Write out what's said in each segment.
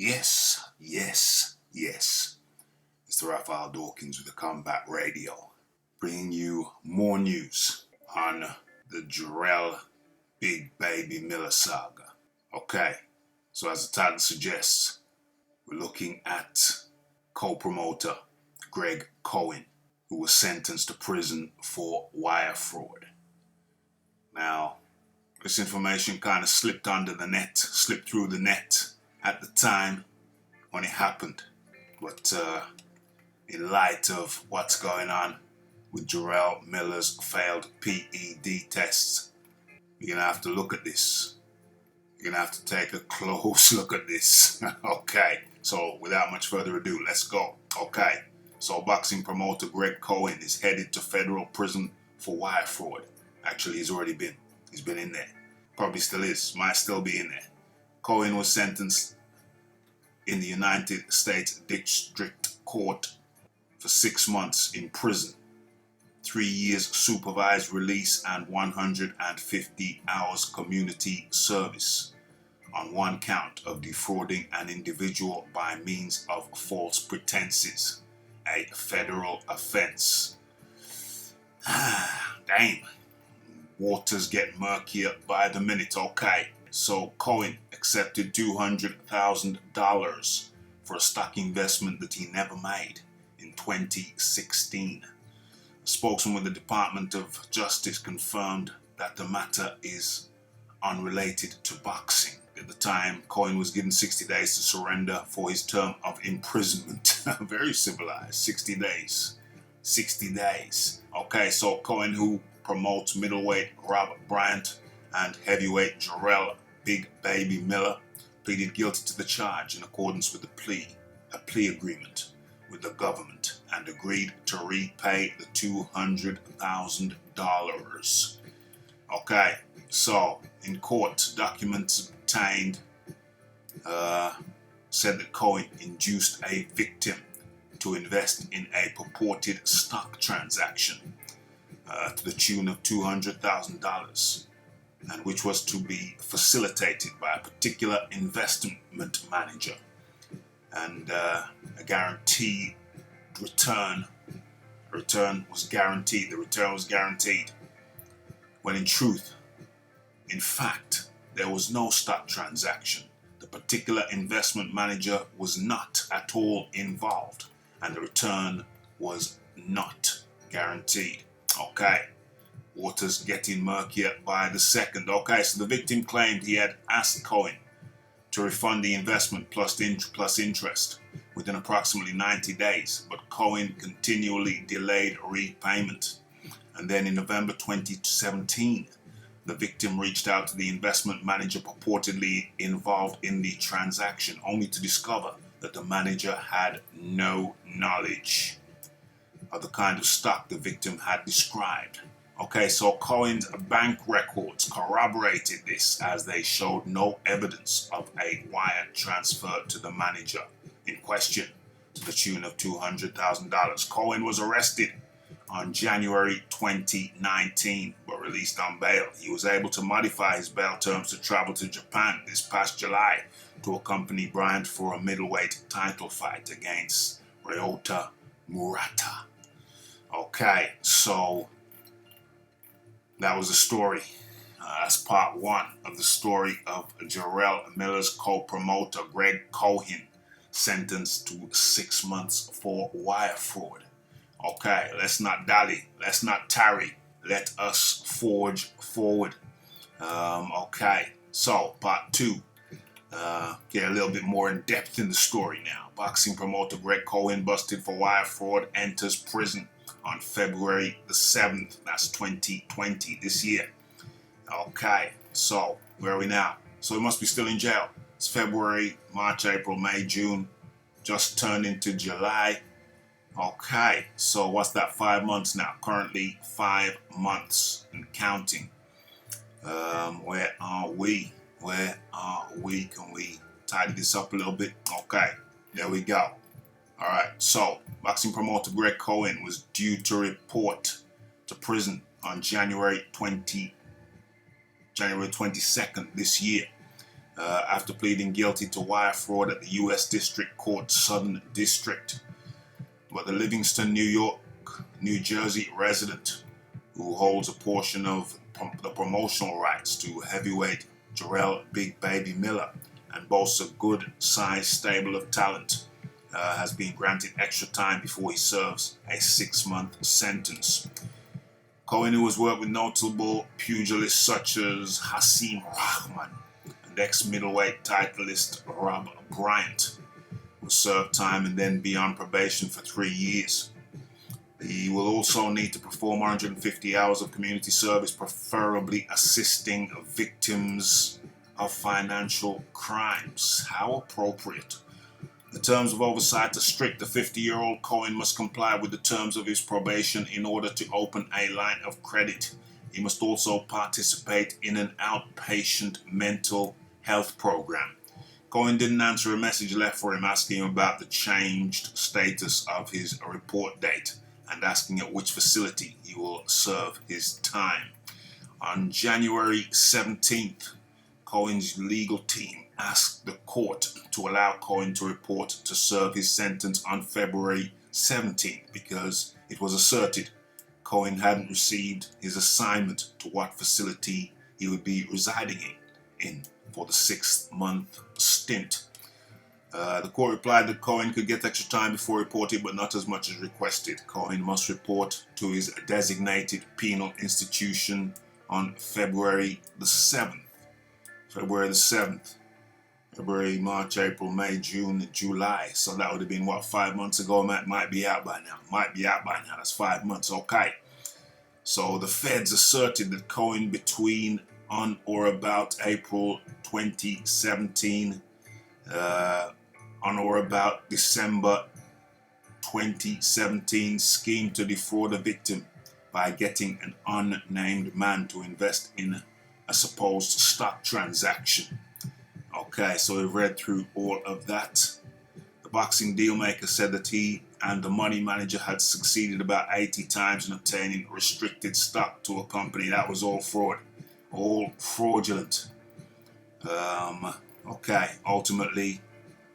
Yes, yes, yes. It's the Raphael Dawkins with the Combat Radio, bringing you more news on the Jarrell Big Baby Miller saga. Okay, so as the title suggests, we're looking at co-promoter Greg Cohen, who was sentenced to prison for wire fraud. Now, this information kind of slipped through the net at the time when it happened. But in light of what's going on with Jarrell Miller's failed PED tests, you're going to have to look at this. You're going to have to take a close look at this. Okay, so without much further ado, let's go. Okay, so boxing promoter Greg Cohen is headed to federal prison for wire fraud. Actually, he's been in there. Probably still is, might still be in there. Cohen was sentenced in the United States District Court for 6 months in prison, 3 years supervised release, and 150 hours community service on one count of defrauding an individual by means of false pretenses, a federal offense. Damn. Waters get murkier by the minute. Okay, so Cohen accepted $200,000 for a stock investment that he never made in 2016. A spokesman with the Department of Justice confirmed that the matter is unrelated to boxing. At the time, Cohen was given 60 days to surrender for his term of imprisonment. Very civilized, 60 days. 60 days. Okay, so Cohen, who promotes middleweight Robert Bryant and heavyweight Jarrell Big Baby Miller, pleaded guilty to the charge in accordance with a plea agreement with the government, and agreed to repay the $200,000. Okay, so in court, documents obtained said that Cohen induced a victim to invest in a purported stock transaction to the tune of $200,000, and which was to be facilitated by a particular investment manager, and a guaranteed return. The return was guaranteed, when in truth, in fact, there was no stock transaction. The particular investment manager was not at all involved, and the return was not guaranteed. Okay, waters getting murkier by the second. Okay, so the victim claimed he had asked Cohen to refund the investment plus interest within approximately 90 days, but Cohen continually delayed repayment. And then in November 2017, the victim reached out to the investment manager purportedly involved in the transaction, only to discover that the manager had no knowledge of the kind of stock the victim had described. Okay, so Cohen's bank records corroborated this, as they showed no evidence of a wire transfer to the manager in question to the tune of $200,000. Cohen was arrested on January 2019, but released on bail. He was able to modify his bail terms to travel to Japan this past July to accompany Bryant for a middleweight title fight against Ryota Murata. Okay, so that was the story. That's part one of the story of Jarrell Miller's co-promoter Greg Cohen, sentenced to 6 months for wire fraud. Okay, let's not dally, let's not tarry, let us forge forward. Okay, so part two. Get a little bit more in depth in the story now. Boxing promoter Greg Cohen, busted for wire fraud, enters prison on February the 7th. That's 2020, this year. Okay, so where are we now? So he must be still in jail. It's February, March, April, May, June. Just turned into July. Okay, so what's that, 5 months now? Currently 5 months and counting. Where are we? Can we tidy this up a little bit? Okay, there we go. All right, so boxing promoter Greg Cohen was due to report to prison on January 22nd this year. after pleading guilty to wire fraud at the U.S. District Court Southern District. But the Livingston, New Jersey resident, who holds a portion of the promotional rights to heavyweight Jarrell Big Baby Miller and boasts a good-sized stable of talent, has been granted extra time before he serves a 6-month sentence. Cohen, who has worked with notable pugilists such as Hasim Rahman and ex-middleweight titleist Rob Bryant, will serve time and then be on probation for 3 years. He will also need to perform 150 hours of community service, preferably assisting victims of financial crimes. How appropriate. The terms of oversight are strict. The 50-year-old Cohen must comply with the terms of his probation in order to open a line of credit. He must also participate in an outpatient mental health program. Cohen didn't answer a message left for him asking him about the changed status of his report date and asking at which facility he will serve his time. On January 17th, Cohen's legal team asked the court to allow Cohen to report to serve his sentence on February 17th because it was asserted Cohen hadn't received his assignment to what facility he would be residing in for the 6-month stint. The court replied that Cohen could get extra time before reporting, but not as much as requested. Cohen must report to his designated penal institution on February the 7th. February, March, April, May, June, July. So that would have been, 5 months ago? Might be out by now. That's 5 months. Okay. So the feds asserted that Cohen between on or about April 2017, on or about December 2017, schemed to defraud a victim by getting an unnamed man to invest in a supposed stock transaction. Okay, so we've read through all of that. The boxing dealmaker said that he and the money manager had succeeded about 80 times in obtaining restricted stock to a company. That was all fraud, all fraudulent. Okay, ultimately,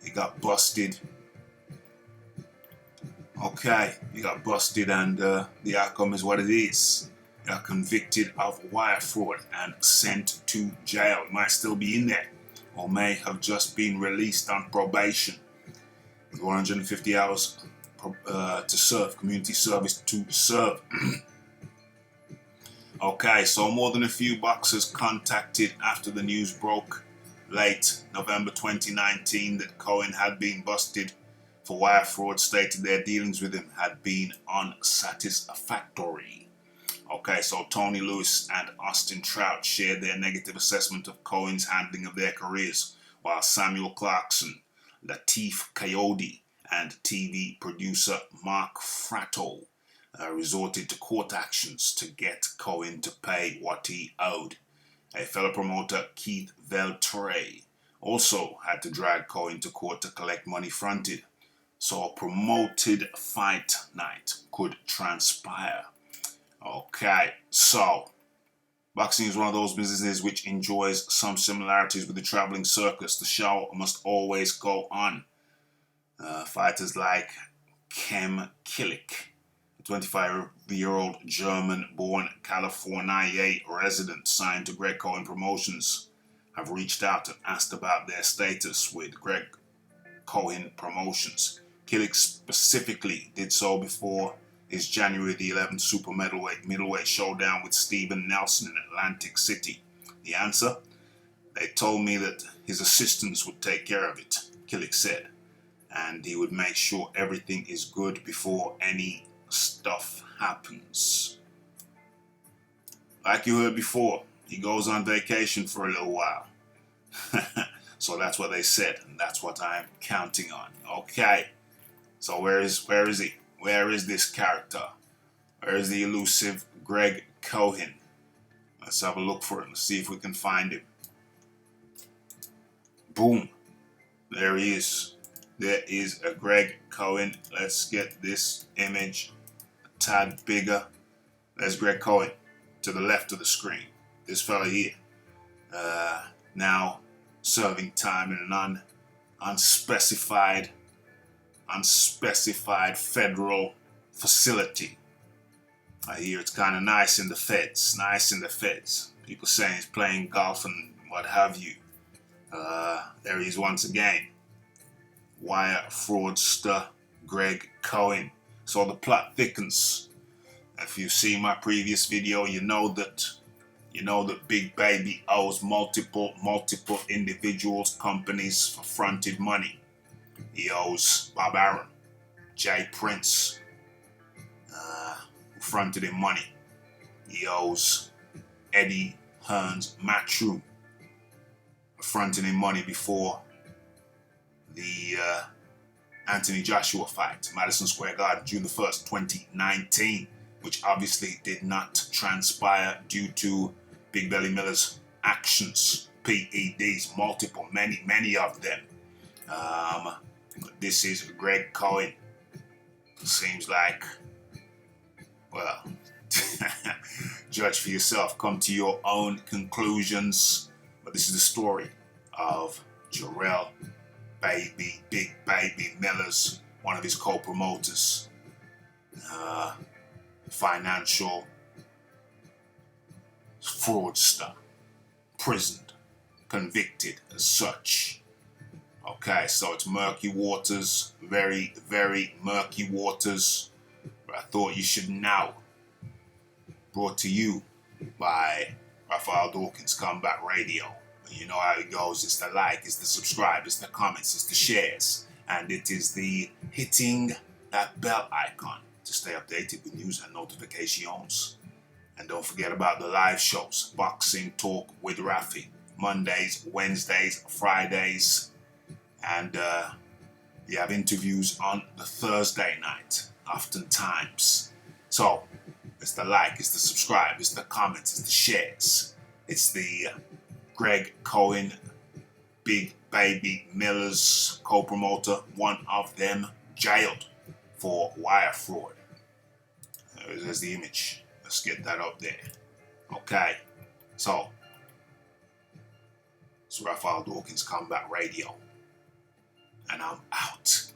he got busted. And the outcome is what it is. He got convicted of wire fraud and sent to jail. He might still be in there, or may have just been released on probation with 150 hours to serve, community service to serve. Okay, so more than a few boxers contacted after the news broke late November 2019 that Cohen had been busted for wire fraud stated their dealings with him had been unsatisfactory. Okay, so Tony Lewis and Austin Trout shared their negative assessment of Cohen's handling of their careers, while Samuel Clarkson, Lateef Coyote, and TV producer Mark Fratto resorted to court actions to get Cohen to pay what he owed. A fellow promoter, Keith Veltre, also had to drag Cohen to court to collect money fronted, so a promoted fight night could transpire. Okay, so boxing is one of those businesses which enjoys some similarities with the traveling circus. The show must always go on. Fighters like Kem Killick, a 25-year-old German-born California resident signed to Greg Cohen Promotions, have reached out and asked about their status with Greg Cohen Promotions. Killick specifically did so before his January the 11th super middleweight showdown with Steven Nelson in Atlantic City. The answer? They told me that his assistants would take care of it, Killick said, and he would make sure everything is good before any stuff happens. Like you heard before, he goes on vacation for a little while. So that's what they said, and that's what I'm counting on. Okay, so where is he? Where is this character? Where is the elusive Greg Cohen? Let's have a look for him. Let's see if we can find him. Boom. There he is. There is a Greg Cohen. Let's get this image a tad bigger. There's Greg Cohen to the left of the screen. This fella here. Now, serving time in an unspecified federal facility. I hear it's kind of nice in the feds. People saying he's playing golf and what have you. There he is once again. Wire fraudster Greg Cohen. So the plot thickens. If you've seen my previous video, you know that Big Baby owes multiple individuals, companies for fronted money. He owes Bob Aaron, Jay Prince, who fronted him money. He owes Eddie Hearns Matchroom, fronting him money before the Anthony Joshua fight, Madison Square Garden, June the 1st, 2019, which obviously did not transpire due to Big Belly Miller's actions, PEDs, multiple, many of them. This is Greg Cohen. Seems like, well, judge for yourself, come to your own conclusions. But this is the story of Jarrell Big Baby Miller's, one of his co-promoters, financial fraudster, prisoned, convicted as such. Okay, so it's murky waters, very, very murky waters. But I thought you should know. Brought to you by Raphael Dawkins Combat Radio. You know how it goes. It's the like, it's the subscribe, it's the comments, it's the shares, and it is the hitting that bell icon to stay updated with news and notifications. And don't forget about the live shows, Boxing Talk with Rafi, Mondays, Wednesdays, Fridays, and you have interviews on the Thursday night, oftentimes. So it's the like, it's the subscribe, it's the comments, it's the shares, it's the Greg Cohen, Big Baby Miller's co-promoter, one of them jailed for wire fraud. There's the image. Let's get that up there. Okay, so it's Raphael Dawkins Combat Radio, and I'm out.